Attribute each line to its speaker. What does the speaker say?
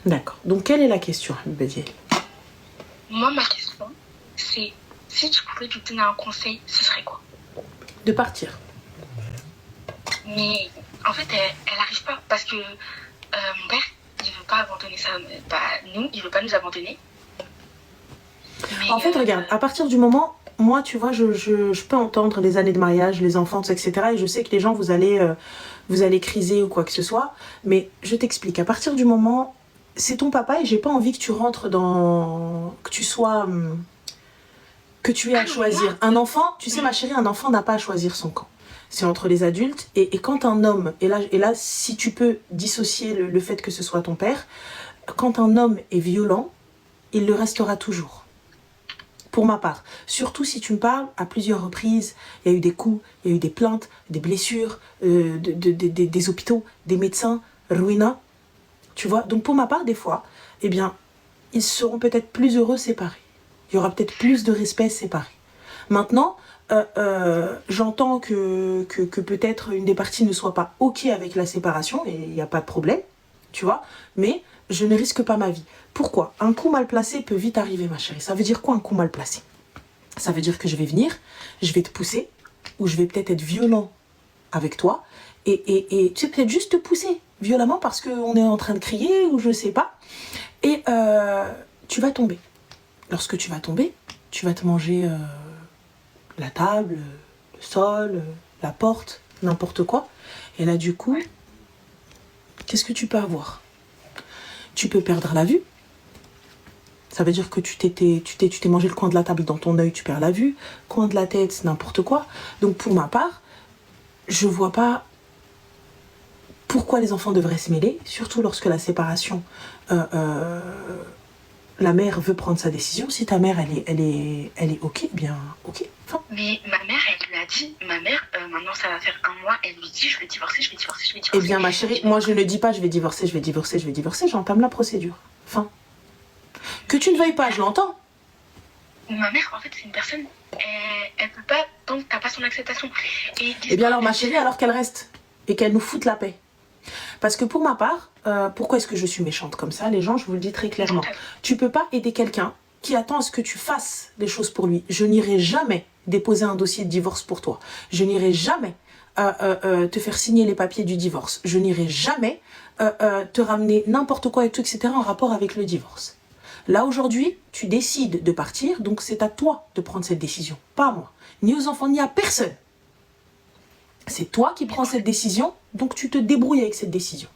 Speaker 1: D'accord. Donc, quelle est la question, Badiel?
Speaker 2: Moi, ma question, c'est si tu pouvais lui donner un conseil, ce serait quoi?
Speaker 1: De partir.
Speaker 2: Mais en fait, elle n'arrive pas parce que mon père, il veut pas abandonner ça. Nous, il veut pas nous abandonner.
Speaker 1: Mais en fait, regarde, à partir du moment, moi, tu vois, je peux entendre les années de mariage, les enfants, etc. Et je sais que les gens, vous allez criser ou quoi que ce soit. Mais je t'explique, à partir du moment, c'est ton papa et j'ai pas envie que tu rentres dans... que tu sois... que tu aies à choisir. Un enfant, tu sais ma chérie, un enfant n'a pas à choisir son camp. C'est entre les adultes. Et quand un homme, et là si tu peux dissocier le fait que ce soit ton père, quand un homme est violent, il le restera toujours. Pour ma part. Surtout si tu me parles à plusieurs reprises, il y a eu des coups, il y a eu des plaintes, des blessures, des hôpitaux, des médecins, ruina. Tu vois, donc pour ma part, des fois, eh bien, ils seront peut-être plus heureux séparés. Il y aura peut-être plus de respect séparé. Maintenant, j'entends que peut-être une des parties ne soit pas OK avec la séparation, et il n'y a pas de problème, tu vois, mais je ne risque pas ma vie. Pourquoi? Un coup mal placé peut vite arriver, ma chérie. Ça veut dire quoi, un coup mal placé? Ça veut dire que je vais venir, je vais te pousser, ou je vais peut-être être violent avec toi, et tu sais, peut-être juste te pousser violemment parce qu'on est en train de crier, ou je sais pas, et tu vas tomber. Lorsque tu vas tomber, tu vas te manger la table, le sol, la porte, n'importe quoi. Et là, du coup, qu'est-ce que tu peux avoir? Tu peux perdre la vue. Ça veut dire que tu t'es mangé le coin de la table dans ton œil, tu perds la vue. Coin de la tête, n'importe quoi. Donc pour ma part, je vois pas pourquoi les enfants devraient se mêler, surtout lorsque la séparation, la mère veut prendre sa décision. Si ta mère, elle est OK, bien OK. Enfin.
Speaker 2: Mais ma mère, elle lui a dit, maintenant ça va faire un mois, elle lui dit je vais divorcer, je vais divorcer, je vais divorcer.
Speaker 1: Eh bien ma chérie, moi je ne dis pas je vais divorcer, je vais divorcer, je vais divorcer, j'entame la procédure. Fin. Que tu ne veuilles pas, je l'entends.
Speaker 2: Ma mère, en fait, c'est une personne, elle peut pas, tant que t'as pas son acceptation.
Speaker 1: Eh bien alors ma chérie, alors qu'elle reste et qu'elle nous foute la paix. Parce que pour ma part, pourquoi est-ce que je suis méchante comme ça? Les gens, je vous le dis très clairement. Tu peux pas aider quelqu'un qui attend à ce que tu fasses des choses pour lui. Je n'irai jamais déposer un dossier de divorce pour toi. Je n'irai jamais te faire signer les papiers du divorce. Je n'irai jamais te ramener n'importe quoi et tout, etc. en rapport avec le divorce. Là, aujourd'hui, tu décides de partir, donc c'est à toi de prendre cette décision, pas à moi. Ni aux enfants, ni à personne. C'est toi qui prends cette décision, donc tu te débrouilles avec cette décision.